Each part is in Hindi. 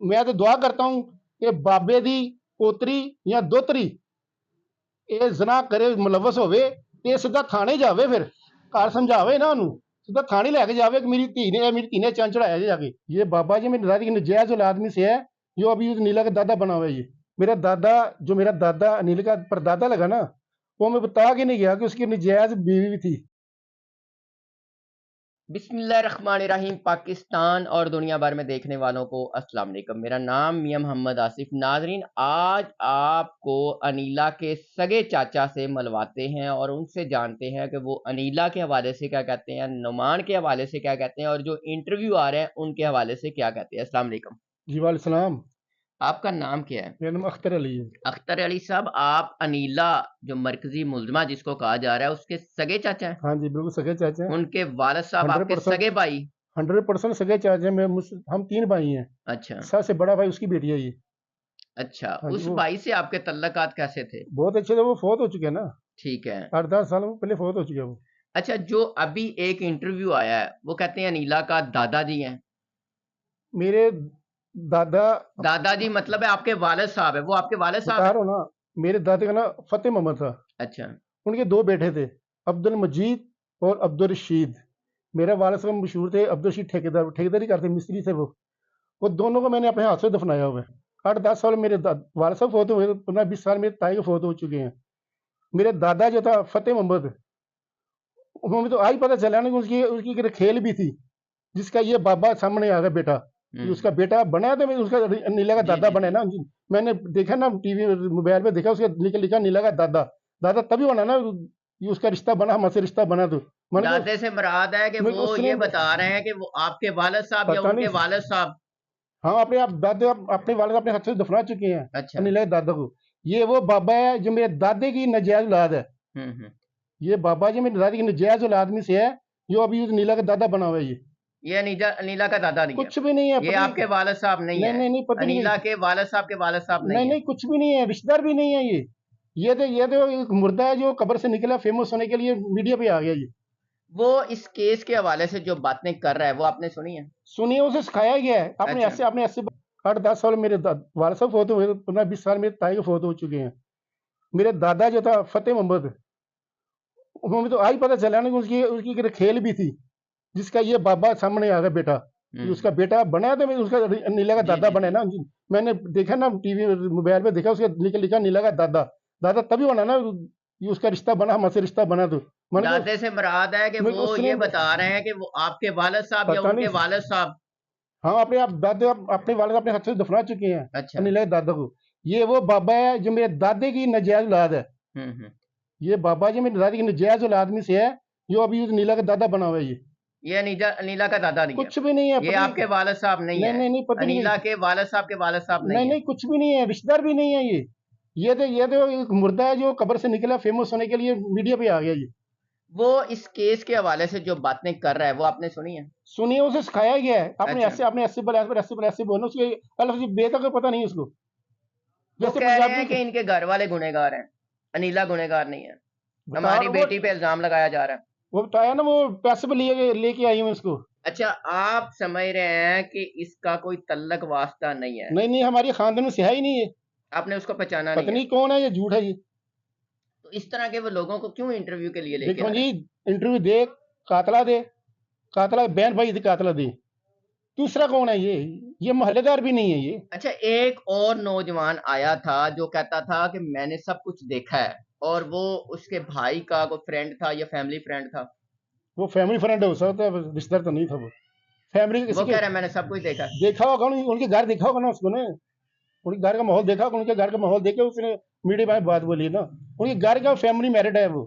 मैं तो दुआ करता हूँ कि बाबे दी पोतरी या दोतरी ये जना करे मुलवस होवे ते सीधा थाने जावे, फिर घर समझावे ना उन्होंने, सीधा थाने लेके जावे कि मेरी धी ने चंद चढ़ाया जाके। ये बाबा जी मेरी दादी की नजायज औलाद में से है, जो अभी नीला का दादा बना हुआ है। ये मेरा दादा, जो मेरा दादा अनिल का परदादा लगा ना, वो मैं बता के नहीं गया कि उसकी नजायज बीवी भी थी। बिस्मिल्लाहिर्रहमानिर्रहीम। पाकिस्तान और दुनिया भर में देखने वालों को अस्सलाम वालेकुम। मेरा नाम मियां मोहम्मद आसिफ। नाजरीन, आज आपको अनीला के सगे चाचा से मिलवाते हैं और उनसे जानते हैं कि वो अनीला के हवाले से क्या कहते हैं, नुमान के हवाले से क्या कहते हैं और जो इंटरव्यू आ रहे हैं उनके हवाले से क्या कहते हैं। अस्सलाम वालेकुम। जी वालेकुम। आपका नाम क्या है? मेरा नाम अख्तर अली है। अख्तर अली साहब, आप अनीला जो मरकजी मुलजमा जिसको कहा जा रहा है उसके सगे चाचा हैं? हाँ जी, बिल्कुल सगे चाचा हैं। उनके वालिद साहब आपके 100% सगे भाई? 100% सगे चाचा हैं। हम तीन भाई हैं। अच्छा सबसे बड़ा भाई उसकी बेटी है ये। अच्छा, हाँ जी, उस वो भाई से आपके तल्लकात कैसे थे? बहुत अच्छे थे। वो फौत हो चुके हैं ना, ठीक है। 8-10 साल पहले फौत हो चुके हैं वो। अच्छा, जो अभी एक इंटरव्यू आया है वो कहते हैं अनीला का दादाजी हैं। मेरे दादा, दादाजी मतलब है आपके वालिद साहब है, वो आपके वालिद साहब बता हैं? रहा हूँ ना, मेरे दादे का नाम फतेह मोहम्मद था। अच्छा उनके दो बेटे थे, अब्दुल मजीद और अब्दुल रशीद। मेरे वालिद साहब मशहूर थे अब्दुल रशीद ठेकेदार, ठेकेदारी करते, मिस्त्री थे वो दोनों को मैंने अपने हाथ से दफनाया हुआ है। 8-10 साल मेरे वालिद साहब फौत हुए, 15-20 साल मेरे ताई के फौत हो चुके हैं। मेरे दादा जो था फतेह मोहम्मद, हमें तो आज पता चला ना कि उसकी उसकी एक खेल भी थी, जिसका ये बाबा सामने आ गया बेटा। ये उसका बेटा बना है, तो मैं उसका नीला का जी दादा जी बने जी। ना। मैंने देखा ना टीवी मोबाइल पे, देखा उसका लिखा लिखा नीला का दादा। दादा तभी बना ना, ये उसका रिश्ता बना, हमसे रिश्ता बना। तो मैंने कहा दादे से मुराद है कि मेरे को वो उसने ये बता रहे हैं कि वो आपके वालिद साहब या पता उनके नहीं। वालिद साहब? हाँ, अपने आप दादे अपने वाले अपने हाथ से दफना चुके हैं अच्छा। नीला के दादा को। ये वो बाबा है जो मेरे दादे की नजायज औलाद है। हम्म। ये बाबा जी मेरी दादी की नजायज औलाद में से है, जो अभी नीला का दादा बना हुआ है। ये ये अनीला का दादा नहीं है? कुछ भी नहीं है, ये पता आपके नहीं। वालिद साहब नहीं नहीं है? नहीं नहीं, पता नहीं। अनीला के वालिद साहब के वालिद साहब नहीं नहीं है? नहीं, कुछ भी नहीं है, रिश्तेदार भी नहीं है ये। ये तो एक मुर्दा है जो कब्र से निकला, फेमस होने के लिए मीडिया पे आ गया ये। वो इस केस के हवाले से जो बातें कर रहा है वो आपने सुनी है? सुनिए, उसे सिखाया गया है अच्छा। अपने ऐसे 8-10 साल मेरे वालिद साहब फौत हुए, 15-20 साल मेरे ताई के फौत हो चुके हैं। मेरे दादा जो था फतेह मोहम्मद, हमें तो आज पता चला ना कि उसकी उसकी एक खेल भी थी, जिसका ये बाबा सामने आ गया बेटा। ये उसका बेटा बना है, तो मैं उसका नीला का जी दादा जी बने जी। ना। मैंने देखा ना टीवी मोबाइल पे, देखा उसका लिखा लिखा नीला का दादा। दादा तभी बना ना, ये उसका रिश्ता बना, हमसे रिश्ता बना। तो मैंने कहा दादे से मुराद है कि मेरे को वो उसने ये बता रहे हैं कि वो आपके वालिद साहब या पता उनके नहीं। वालिद साहब? हाँ, अपने आप दादे अपने वाले अपने हाथ से दफना चुके हैं अच्छा। नीला के दादा को। ये वो बाबा है जो मेरे दादे की नजायज औलाद है। हम्म। ये बाबा जी मेरी दादी की नजायज औलाद में से है, जो अभी नीला का दादा बना हुआ है। ये ये अनीला का दादा नहीं है? कुछ भी नहीं है, ये पता आपके नहीं। वालिद साहब नहीं नहीं है? नहीं नहीं, पता नहीं। अनीला के वालिद साहब के वालिद साहब नहीं नहीं है? नहीं, कुछ भी नहीं है, रिश्तेदार भी नहीं है ये। ये तो एक मुर्दा है जो कब्र से निकला, फेमस होने के लिए मीडिया पे आ गया ये। वो इस केस के हवाले से जो बातें कर रहा है वो आपने सुनी है? सुनिए, उसे सिखाया गया है अच्छा। अपने ऐसे बोला, ऐसे बोलना, उसके अलग से बेटा को पता नहीं उसको। वो जैसे कह रहे पंजाबी हैं कि इनके घर वाले गुनहगार हैं, अनीला गुनहगार नहीं है। बता हमारी रहा वो बेटी पे इल्जाम लगाया जा रहा है। वो बताया ना, वो पैसे पे लेके आई हूँ इसको। अच्छा, आप समझ रहे हैं कि इसका कोई तल्लक वास्ता नहीं है? नहीं नहीं, हमारी खानदान में सिहा ही नहीं है। आपने उसको पहचाना नहीं पता है? नहीं कौन है, ये झूठ है ये। तो इस तरह के वो लोगों को क्यों इंटरव्यू के लिए लेके देखो आ रहे जी, हैं? इंटरव्यू दे, कातला दे, कातला बहन भाई दे, कातला दे। दूसरा कौन है ये मोहल्लेदार भी नहीं है ये। अच्छा, एक और नौजवान आया था जो कहता था कि मैंने सब कुछ देखा है, और वो उसके भाई का कोई फ्रेंड था या फैमिली फ्रेंड था। वो फैमिली फ्रेंड हो सकता है, रिश्तेदार तो नहीं था वो। फैमिली किसी वो के कह रहा है मैंने सब कुछ देखा है। देखा होगा, उनके घर देखा होगा ना उसको ने। उनके घर का माहौल देखा होगा, उनके घर का माहौल देख के उसने मीडिया में बात बोली ना। उनके घर का फैमिली मैरिड है वो।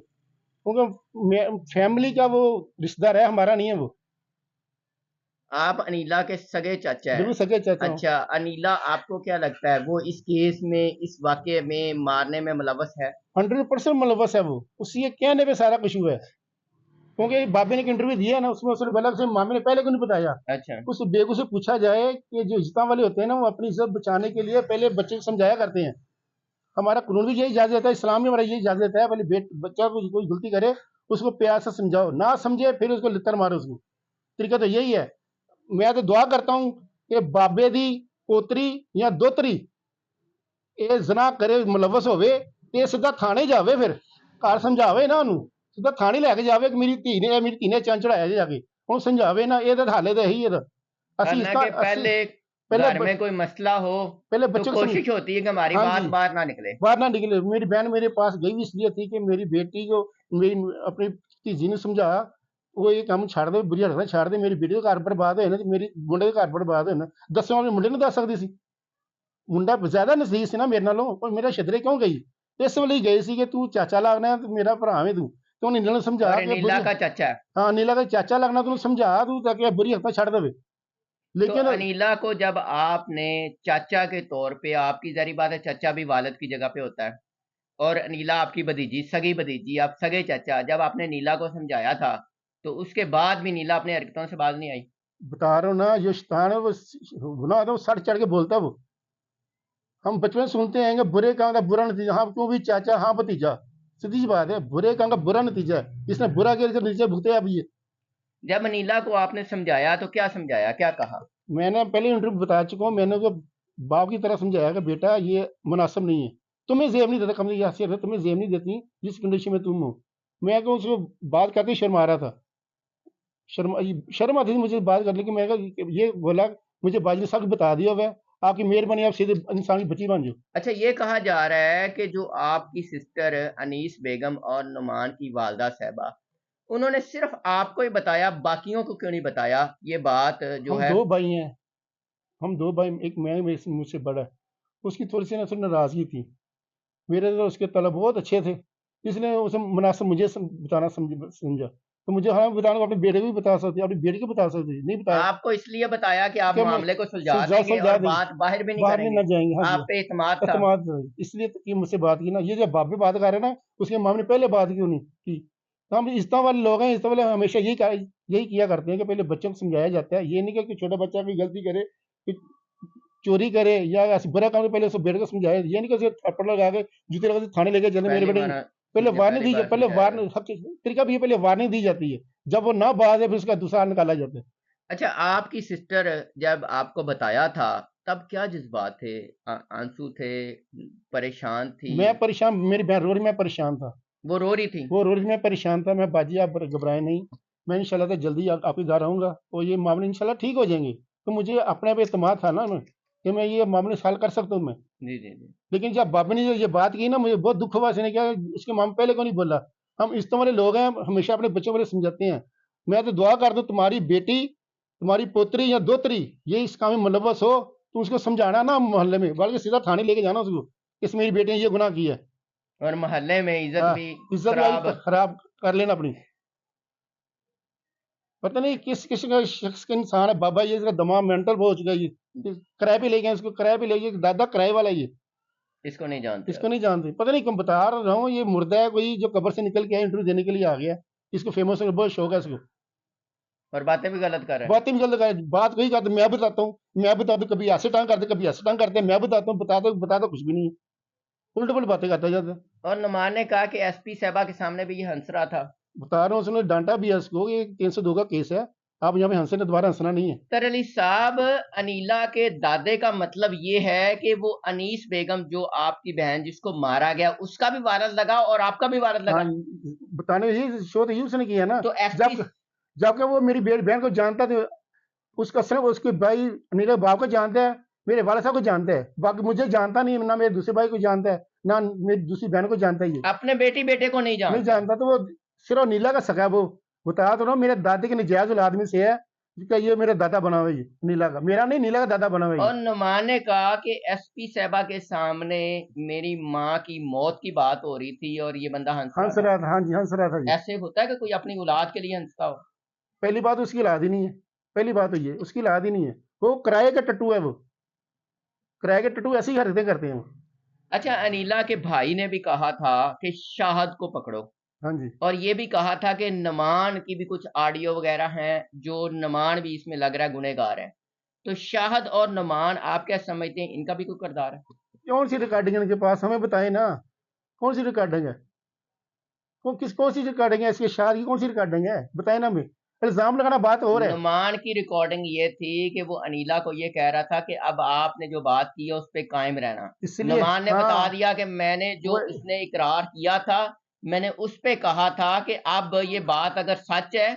उनका फैमिली का वो रिश्तेदार है, हमारा नहीं है वो। आप अनीला के सगे चाचा हैं? बिल्कुल सगे चाहता हूँ। अच्छा, अनीला आपको क्या लगता है वो इस केस में, इस वाकये में मारने में मुलव्वस है? 100% मुलवस है वो। उसके कहने पे सारा कुछ हुआ है, क्योंकि बाबे ने एक इंटरव्यू दिया है ना, उसमें उसने बोला कि मामे ने पहले क्यों नहीं बताया। अच्छा। उस बेगू से पूछा जाए कि जो इज्जत वाले होते हैं ना, वो अपनी इज्जत बचाने के लिए पहले बच्चे को समझाया करते हैं। हमारा कानून भी यही इजाजत देता है, इस्लाम भी हमारा यही इजाजत देता है, पहले बच्चा को कोई गलती करे, उसको प्यार से समझाओ, ना समझे फिर उसको लित्तर मारो उसको। तरीका तो यही है। मैं तो दुआ करता हूँ कि बाबे दी पोतरी या दोतरी ਇਹ ਜ਼ਨਾ ਕਰੇ ਮੁਲਵਸ ਹੋਵੇ ਇਹ ਸਿੱਧਾ ਥਾਣੇ ਜਾਵੇ, ਫਿਰ ਘਰ ਸਮਝਾਵੇ ਨਾ ਉਹਨੂੰ, ਸਿੱਧਾ ਥਾਣੇ ਲੈ ਕੇ ਜਾਵੇ ਕਿ ਮੇਰੀ ਧੀ ਨੇ ਚੰਨ ਚੜਾਇਆ ਜਾ ਕੇ, ਉਹਨੂੰ ਸਮਝਾਵੇ ਨਾ। ਇਹਦਾ ਤਾਂ ਹਾਲੇ ਤਾਂ ਇਹੀ ਇਹਦਾ। ਅਸੀਂ ਇਸ वरना ਤਰ੍ਹਾਂ कि पहले पहले घर में कोई मसला हो पहले तो बच्चों को कोशिश होती है कि हमारी हाँ बात जी, बाहर ना निकले। बाहर ना निकले। मेरी बहन मेरे पास गई भी इसलिए थी कि मेरी बेटी को, मेरी अपनी धीजी ने समझाया वो ये काम छड़ दे, बुरी हरकतां छड़ दे, मेरी बेटी का घर बर्बाद होए ना ते मेरी मुंडे का घर बर्बाद होए ना। दस्सो अपने मुंडे ਨੂੰ ਦੱਸ ਸਕਦੀ ਸੀ, ਮੁੰਡਾ ਜ਼ਿਆਦਾ ਨਜ਼ਦੀਕ ਸੀ ਨਾ ਮੇਰੇ ਨਾਲੋਂ, ਪਰ ਮੇਰਾ ਛਿਦਰੇ ਕਿਉਂ ਗਈ? ਇਸ ਵੇਲੇ ਹੀ ਗਈ ਸੀ ਕਿ ਤੂੰ ਚਾਚਾ ਲੱਗਣਾ ਹੈ ਤੇ ਮੇਰਾ ਭਰਾ ਹੈ ਤੂੰ, ਤੇ ਉਹਨੇ ਨੀਲਾ ਨੂੰ ਸਮਝਾ और ਕੇ नीला का चाचा है। ਹਾਂ ਨੀਲਾ ਦਾ ਚਾਚਾ ਲੱਗਣਾ, ਤੂੰ ਸਮਝਾ ਤੂੰ ਤਾਂ ਕਿ ਬੁਰੀ ਹਰਕਤਾਂ ਛੱਡ ਦੇਵੇ। तो लेकिन अनीला को जब आपने चाचा के तौर पे, आपकी जारी बात है चाचा भी वालिद की जगह पे होता है, और अनीला आपकी भतीजी, सगी भतीजी, आप सगे चाचा, जब आपने नीला को समझाया था तो उसके बाद भी नीला अपनी हरकतों से बाज नहीं आई? बता रहा हूँ ना, जो शैतान है वो गुनाह है, वो सड़ चढ़ के बोलता है वो। हम बचपन में सुनते आएंगे बुरे काम का बुरा नतीजा, हाँ क्यों भी चाचा हाँ भतीजा, सीधी सी बात है, बुरे काम का बुरा नतीजा है, इसने बुरा किया इसका नतीजा भुगते अब ये। जब अनीला को आपने समझाया तो क्या समझाया, क्या कहा? मैंने पहले इंटरव्यू बता चुका हूँ, मैंने उसको बाप की तरह समझाया कि बेटा ये मुनासिब नहीं है, तुम्हें जेब नहीं देता, कम हैसियत है, तुम्हें जेब नहीं देती जिस कंडीशन में तुम हो। मैं को उसको बात करके शर्मा रहा था, शर्म आती थी मुझे बात करने की। मैं ये बोला मुझे बाजी ने सब बता दिया हुआ है, आपकी मेहरबानी, आप सीधे इंसान की बच्ची बन जाओ। अच्छा, ये कहा जा रहा है कि जो आपकी सिस्टर अनीस बेगम और नुमान की वालदा साहबा, उन्होंने सिर्फ आपको ही बताया, बाकियों को क्यों नहीं बताया? ये बात जो हम है, दो भाई हैं, हम दो भाई, एक मैं मुझसे बड़ा है। उसकी थोड़ी सी ना थोड़ी नाराजगी थी, मेरे तो उसके तलब बहुत अच्छे थे, इसलिए उसे मुनासिब मुझे बताना समझा। तो मुझे हाँ बताना, अपने बेटे को भी बता सकते, अपनी बेटी को बता सकते, नहीं बताया आपको इसलिए बताया कि आप कि मैं मामले को सुलझा सुलझा देंगे सुलझा और देंगे, बात बाहर भी नहीं बाहर नहीं ना करेंगे। जाएंगे। हाँ आप जी, पे इत्मीनाद था। एतमाद इसलिए तो कि मुझसे बात की ना, ये जब बाप भी बात कर रहे हैं ना, उसके माम ने पहले बात क्यों नहीं की? तो हम इस तरह वाले लोग हैं, इस तरह वाले हमेशा यही किया करते हैं कि पहले बच्चों को समझाया जाता है। ये नहीं कि छोटा बच्चा कोई गलती करे, कि चोरी करे या ऐसे बुरा काम करे, पहले उसको बेटे को समझाया। ये नहीं कि उसे थप्पड़ लगा के जूते लगा के थाने लेके चले मेरे पहली बेटे, बार पहले मुझे वार्निंग पहली दी, बार पहले समझाया गया। वार्निंग तरीका भी है, पहले वार्निंग दी जाती है, जब वो ना बात है फिर उसका दूसरा निकाला जाता है। अच्छा, आपकी सिस्टर जब आपको बताया था तब क्या जज्बात थे? आंसू थे, परेशान थी? मैं परेशान, मेरी बहन रो रही, मैं परेशान था, वो रो रही थी? वो रो रही, मैं परेशान था। मैं बाजी आप घबराए नहीं, मैं इंशाल्लाह तो जल्दी आपके घर आऊँगा और ये मामले इंशाल्लाह ठीक हो जाएंगे। तो मुझे अपने पे एतमाद था ना कि मैं ये मामले हल कर सकता हूँ मैं। जी जी जी। लेकिन जब बाबा ने ये बात की ना, मुझे बहुत दुख हुआ। इसने क्या, उसके माम पहले क्यों नहीं बोला? हम इस तरह वाले लोग हैं, हमेशा अपने बच्चों को समझाते हैं। मैं तो दुआ कर दूं तुम्हारी बेटी, तुम्हारी पोतरी या दोतरी ये इस काम में मुलव्वस हो, तो उसको समझाना ना मोहल्ले में, बल्कि सीधा थाने लेके जाना उसको, इस मेरी बेटी ने ये गुनाह किया है। और मोहल्ले में इज्जत हाँ, भी इज्जत खराब। खराब कर लेना अपनी। पता नहीं किस किस का शख्स का इंसान है बाबा, ये इसका दिमाग मेंटल हो चुका है। ये किराए पे ले गए इसको, किराए पे ले गए, दादा किराए वाला ये, इसको नहीं जानते इसको नहीं जानते। पता नहीं, कम बता रहा हूँ, ये मुर्दा है कोई जो कब्र से निकल के आया, इंटरव्यू देने के लिए आ गया। इसको फेमस होने का बहुत शौक है इसको, और बातें भी गलत कर रहे हैं। बातें भी गलत कर, बात वही करते, मैं बताता हूँ, मैं बता दूँ, कभी ऐसे टांग करते, कभी ऐसे टांग करते, मैं बताता हूँ, बताता कुछ भी नहीं है, उल्टे पुल्टे बातें करता जाता है। और नुमान ने कहा कि एसपी साहबा के सामने भी ये हंस रहा था। बता रहा हूँ, उसने डांटा भी है इसको, ये 302 का केस है, आप यहाँ पे हंसने, दोबारा हंसना नहीं है। तर अली साहब, अनीला के दादे का मतलब ये है कि वो अनीस बेगम जो आपकी बहन जिसको मारा गया, उसका भी वारस लगा और आपका भी वारस लगा। हाँ, बताने यही शो तो उसने किया ना। तो एसपी जबकि वो मेरी बहन को जानता था, उसका सिर्फ उसके भाई मेरे बाप को जानता है, मेरे वाला साहब को जानता है, बाकी मुझे जानता नहीं, ना मेरे दूसरे भाई को जानता है, ना मेरी दूसरी बहन को जानता है। ये अपने बेटे को नहीं नहीं जानता। जानता, तो वो सिर्फ नीला का सका। वो बता तो रहा हूँ, मेरे दादे के नजायज आदमी से है, जिसका ये मेरा दादा बना हुआ है, ये नीला का, मेरा नहीं, नीला का दादा बना हुआ है। और नुमान ने कहा कि एसपी साहबा के सामने मेरी माँ की मौत की बात हो रही थी और ये बंदा हंस हंस रहा रहा था, हाँ जी हंस रहा था था। ये। ऐसे होता है कि कोई अपनी औलाद के लिए हंसता हो? पहली बात उसकी औलाद ही नहीं है, पहली बात तो ये उसकी औलाद ही नहीं है, वो किराए का टट्टू है, वो किराए के टट्टू ऐसी हरकतें करते हैं वो। अच्छा, अनीला के भाई ने भी कहा था कि शाहद को पकड़ो, हाँ जी, और ये भी कहा था कि नमान की भी कुछ ऑडियो वगैरह हैं जो नमान भी इसमें लग रहा है गुनहगार है। तो शाहद और नमान आप क्या समझते हैं, इनका भी कोई किरदार है? कौन सी रिकॉर्डिंग है इनके पास, हमें बताए ना, कौन सी रिकॉर्डिंग है, कौन सी रिकॉर्डिंग है इसके शादी की, कौन सी रिकॉर्डिंग है, बताए ना हमें। इल्जाम लगाना बात और है। नुमान की रिकॉर्डिंग ये थी कि वो अनीला को ये कह रहा था कि अब आपने जो बात की है उस पे कायम रहना। इसलिए नुमान ने बता हाँ, दिया कि मैंने जो वो उसने इकरार किया था, मैंने उस पे कहा था कि अब ये बात अगर सच है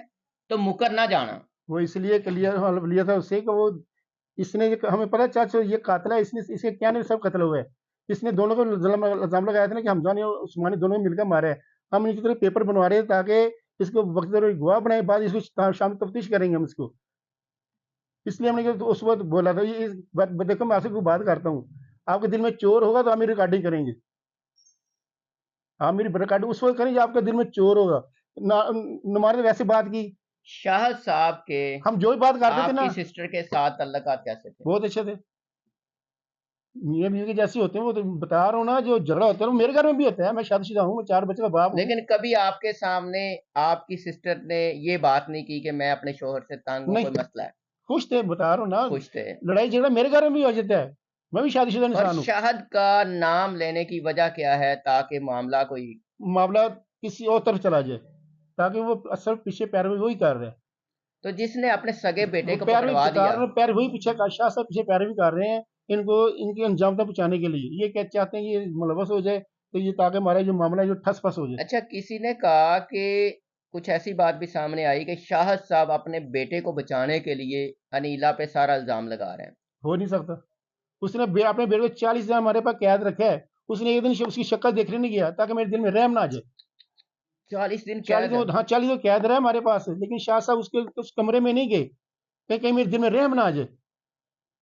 तो मुकर ना जाना। वो इसलिए क्लियर लिया था उससे कि वो इसने हमें पता चाचा ये कातिल है, इसने इसके क्या नहीं सब कत्ल हुआ है। इसने दोनों को इल्जाम लगाया था ना कि हमजा ने और उस्मानी दोनों को मिलकर मारा है। हम इनकी तरह पेपर बनवा रहे हैं ताकि इसको वक्त गवाह बनाए, बाद इसको शाम तफ्तीश करेंगे हम इसको। इसलिए हमने उस वक्त बोला था ये देखो मैं आपसे कोई बात करता हूँ, आपके दिल में चोर होगा तो आप मेरी रिकॉर्डिंग करेंगे, आप मेरी रिकॉर्डिंग उस वक्त करेंगे आपके दिल में चोर होगा। हमारे तो वैसे बात की, शाहद साहब के हम जो भी बात करते थे ना आपकी सिस्टर के साथ तल्लुकात कैसे थे? बहुत अच्छे थे, मियाँ बीवी के जैसे होते हैं। वो तो बता रहा हूँ ना, जो झगड़ा होता है वो मेरे घर में भी होता है। मैं शादीशुदा हूँ, मैं 4 बच्चे का बाप हूँ। लेकिन कभी आपके सामने आपकी सिस्टर ने ये बात नहीं की कि मैं अपने शोहर से तंग हूँ, नहीं, कोई मसला है? खुश थे, बता रहा हूँ ना। खुश थे। लड़ाई झगड़ा मेरे घर में भी हो जाता है, मैं भी शादीशुदा और इंसान हूँ। शहद का नाम लेने की वजह क्या है ताकि मामला कोई मामला किसी और तरफ चला जाए, ताकि वो असल पीछे पैरवी वही कर रहे हैं। तो जिसने अपने सगे बेटे वो को पैरवी पकड़वा बता दिया, रहे हैं, पैर वही पीछे शाह साहब पीछे पैरवी कर रहे हैं इनको, इनके अंजाम तक पहुंचाने के लिए। ये क्या चाहते हैं, ये मुलवस हो जाए, तो ये ताकि हमारा जो मामला है जो ठस फस हो जाए। अच्छा किसी ने कहा कि कुछ ऐसी बात भी सामने आई कि शाहद साहब अपने बेटे को बचाने के लिए अनीला पे सारा इल्जाम लगा रहे हैं। हो नहीं सकता। उसने अपने बेटे को 40 दिन हमारे पास कैद रखा है, उसने एक दिन उसकी शक्ल देखने नहीं गया ताकि मेरे दिल में रहम ना आ जाए। 40 दिन 40 कैद है। दिन, हाँ 40 दिन कैद रहा है हमारे पास, लेकिन शाह साहब उसके उस कमरे में नहीं गए कहीं कहीं मेरे दिल में रहम ना आ जाए।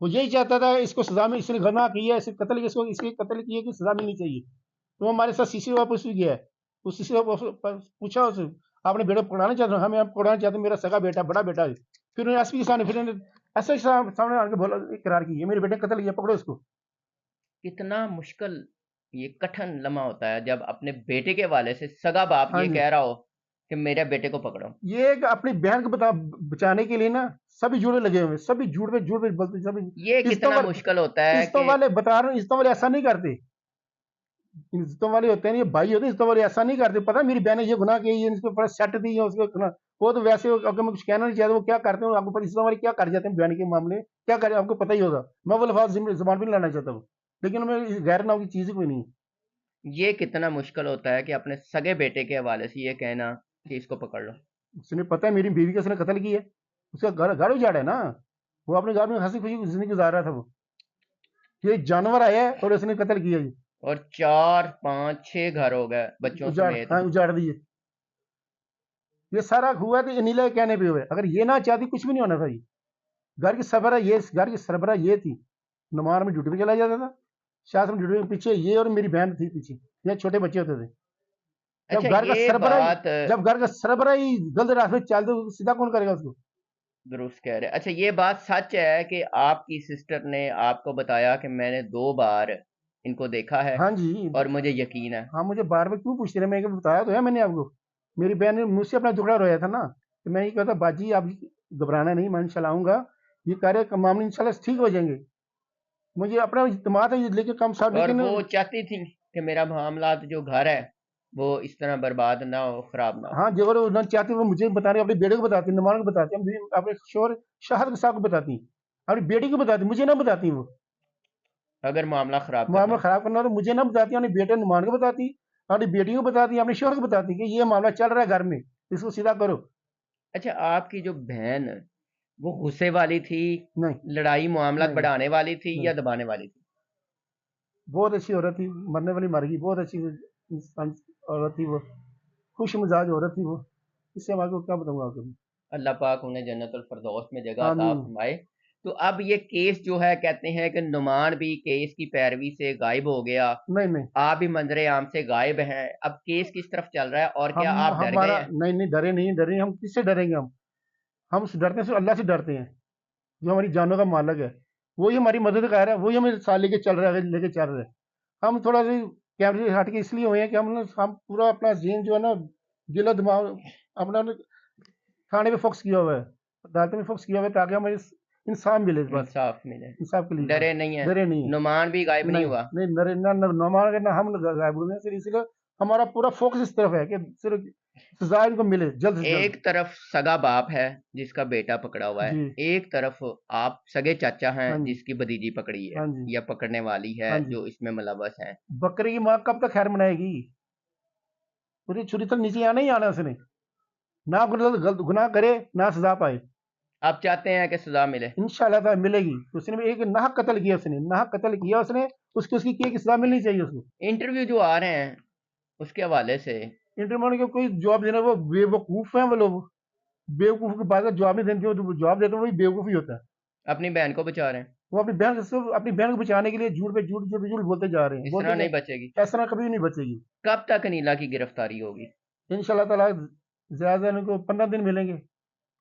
वो यही चाहता था इसको सजा में, इसने गुनाह किया है, इसने कत्ल किया, इसको इसके कत्ल किए की सजा मिलनी चाहिए। तो वो हमारे साथ सीसी वापस भी गया है। उस सीसी पूछा उससे, आपने बेटा पकड़ाना चाहते हो? हमें आप पकड़ाना चाहते हैं, मेरा सगा बेटा बड़ा बेटा है। फिर उन्होंने एसपी के सामने, फिर उन्होंने ऐसे सामने आके बोला, इकरार किया मेरे बेटे ने कत्ल किया, पकड़ो इसको। कितना मुश्किल ये कठिन लम्हा होता है जब अपने बेटे के हवाले से सगा बाप हाँ ये जी, कह रहा हो कि मेरे बेटे को पकड़ो। ये एक अपनी बहन को बचाने के लिए ना सभी जुड़े लगे हुए हैं, सभी झूठ पे बोलते, सभी ये इज्जतों कितना वाले, मुश्किल होता है इज्जतों कि वाले बता रहे हैं, इज्जतों वाले ऐसा नहीं करते। इज्जतों वाले होते हैं, ये भाई होते हैं, इज्जतों वाले ऐसा नहीं करते। पता है मेरी बहन ने ये गुनाह किया, ये इसके ऊपर सेट दी है उसको गुनाह। वो तो वैसे अगर मैं कुछ कहना नहीं चाहता, वो क्या करते हैं आपको पता, इज्जतों वाले क्या कर जाते हैं बहन के मामले, क्या करें आपको पता ही होगा। मैं वो लफाज जुबान भी नहीं लाना चाहता वो, लेकिन मैं गैर नाव की चीज ही कोई नहीं है। ये कितना मुश्किल होता है कि अपने सगे बेटे के हवाले से ये कहना कि इसको पकड़ लो। उसने पता है मेरी बीवी का उसने कत्ल किया है, उसका घर घर उजाड़ा है ना। वो अपने घर में हंसी खुशी जिंदगी गुजार रहा था। वो ये जानवर आया है और उसने कत्ल किया जी, और 4 5 6 घर हो गए बच्चों उजाड़, समेत। हाँ उजाड़ दिए। ये सारा हुआ तो अनिला के कहने पे हुआ है। अगर ये ना चाहती कुछ भी नहीं होना था। ये घर की सरबरा, ये घर की सरबरा ये थी। नुमान में ड्यूटी पे चला जाता था, शासन ड्यूटी में पीछे ये और मेरी बहन थी पीछे, ये छोटे बच्चे होते थे। अच्छा जब घर का ये सरबरा ही, बात जब घर का सरबरा ही गलत रास्ते पे चल दो, सीधा कौन करेगा उसको? दुरुस्त कह रहे हैं। अच्छा ये बात सच है कि आपकी सिस्टर ने आपको बताया कि मैंने 2 बार इनको देखा है हाँ जी, और मुझे यकीन है। हाँ मुझे बार बार क्यों पूछते रहे, मैं बताया तो है मैंने आपको। मेरी बहन ने मुझसे अपना दुखड़ा रोया था ना, तो मैं ये कहता बाजी आप घबराना नहीं, मैं इंशाल्लाह आऊंगा, ये कार्य का मामले इंशाल्लाह ठीक हो जाएंगे। मुझे अपना इत्मीनान है, लेकिन कम साहब, और लेकिन वो चाहती थी कि मेरा मामला जो घर है वो इस तरह बर्बाद ना हो, खराब ना हो। हाँ जो अगर उन्होंने चाहती वो मुझे बताने, अपने बेटे को बताती, नुमान को बताती, अपने शोर शहर के साहब को बताती, अपनी बेटी को बताती, मुझे ना बताती। वो अगर मामला खराब करना मामला हो। खराब करना हो तो मुझे ना बताती, अपने बेटे नुमान को बताती, अपनी बेटी को बताती, अपने शोहर को बताती कि ये मामला चल रहा है घर में, इसको सीधा करो। अच्छा आपकी जो बहन वो गुस्से वाली थी, नहीं, लड़ाई मामला नहीं, बढ़ाने वाली थी नहीं, या दबाने वाली थी? बहुत अच्छी औरत थी, मरने वाली मर गई। बहुत अच्छी इंसान औरत थी वो, खुश मिजाज औरत थी वो। इससे हमारे को क्या बताऊंगा आपको। अल्लाह पाक उन्हें जन्नतुल फिरदौस में जगह अता आमीन। फरमाए। तो अब ये केस जो है कहते हैं कि नुमान भी केस की पैरवी से गायब हो गया, नहीं, नहीं, आप भी मंजरे आम से गायब हैं। अब केस किस तरफ चल रहा है और क्या हम आप डर गए हमारा हैं? नहीं, नहीं डरे नहीं, डरे नहीं, हम किससे डरेंगे? हम डरते हैं सिर्फ अल्लाह से डरते हैं, जो हमारी जानों का मालिक है। वही हमारी मदद कर रहा है, वही हमें साथ लेके चल रहा है, लेके चल रहा है। हम थोड़ा सा कैमरे से हट के इसलिए हुए हैं कि हम पूरा अपना जेन जो है ना, दिलो दिमाग अपना ना खाने पे फोकस किया हुआ है, अदालत में फोकस किया हुआ है, ताकि हमें इंसाफ मिले बस, इंसाफ मिले। इंसाफ के लिए बस। डरे नहीं है? डरे नहीं है, नुमान भी गायब नहीं नहीं, हुआ? नहीं डरे ना, ना मार के ना हम गायब हुए हैं, सिर्फ इसलिए हमारा पूरा फोकस इस तरफ है कि सिर्फ सजा इनको मिले जल्द से जल्द। एक तरफ सगा बाप है जिसका बेटा पकड़ा हुआ है, जी। एक तरफ आप सगे चाचा हैं हाँ जी। जिसकी भतीजी पकड़ी है हाँ जी। या पकड़ने वाली है हाँ जी। जो इसमें मुलव्वस है। बकरी की माँ कब तक खैर मनाएगी? पूरी छुरी तक नीचे आना ही आना उसने, ना गुनाह करे ना सजा पाए। आप चाहते हैं कि सजा मिले? इंशाल्लाह ताला मिलेगी। उसने भी एक नाहक कत्ल किया, उसने नाहक कत्ल किया, उसने उसकी उसकी की सजा मिलनी चाहिए उसको। इंटरव्यू जो आ रहे हैं उसके हवाले से इंटरव्यू को कोई जवाब देना, वो बेवकूफ है वो लोग। बेवकूफ की बात का जवाब नहीं देते, जो जवाब देते हैं वही बेवकूफ ही होता है। अपनी बहन को बचा रहे हैं, वो अपनी बहन को बचाने के लिए झूठ पे झूठ झूठ पे झूठ बोलते जा रहे हैं, इस बोलते तरह जा। नहीं बचेगी। इस तरह कभी नहीं बचेगी। कब तक अनीला की गिरफ्तारी होगी? इंशाल्लाह ताला ज्यादा इनको 15 दिन मिलेंगे,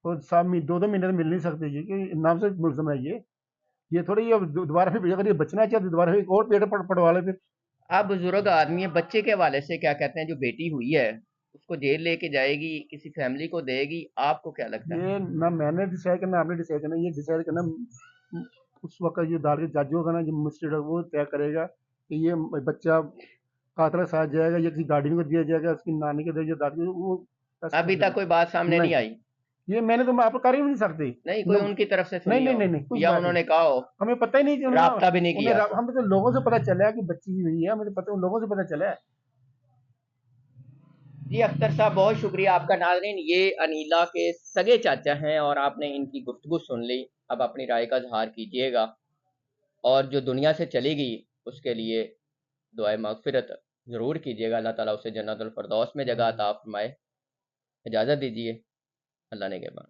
और साथ में 2-2 महीने तो मिल नहीं सकते ये, कि नाम से मुलजम है ये थोड़ी ये दोबारा फिर अगर ये बचना चाहते दोबारा फिर एक और पेड़ पड़वा ले फिर। आप बुजुर्ग आदमी है, बच्चे के हवाले से क्या कहते हैं? जो बेटी हुई है उसको जेल लेके जाएगी, किसी फैमिली को देगी, आपको क्या लगता है? ये ना मैंने डिसाइड करना, आपने डिसाइड करना, ये डिसाइड करना उस वक्त जो अदालत के जज होगा ना, जो मजिस्ट्रेट है, वो तय करेगा कि ये बच्चा कातल के साथ जाएगा या किसी गार्डियन को दिया जाएगा, उसकी नानी को दिया जाएगा, दादी को, वो फैसला अभी तक करेगा। कोई बात सामने नहीं, नहीं आई? ये मैंने तो आप कर ही नहीं सकते। नहीं, कोई न- उनकी तरफ से नहीं सुनी नहीं हो नहीं नहीं, कुछ या बात उन्होंने नहीं। कहा हो? हमें पता ही नहीं कि राब्ता भी नहीं किया? हमें तो लोगों से पता चला कि बच्ची हुई है, हमें तो पता, उन लोगों से पता चला है। जी अख्तर साहब, बहुत शुक्रिया आपका। नाज़रीन, ये अनीला के सगे चाचा हैं और आपने इनकी गुफ्तगू सुन ली। अब अपनी राय का इज़हार कीजिएगा, और जो दुनिया से चली गई उसके लिए दुआए मग़फ़िरत ज़रूर कीजिएगा। अल्लाह ताला उसे जन्नतुल फ़िरदौस में जगह अता फ़रमाए। इजाज़त दीजिए। अल्लाह ने के बाद।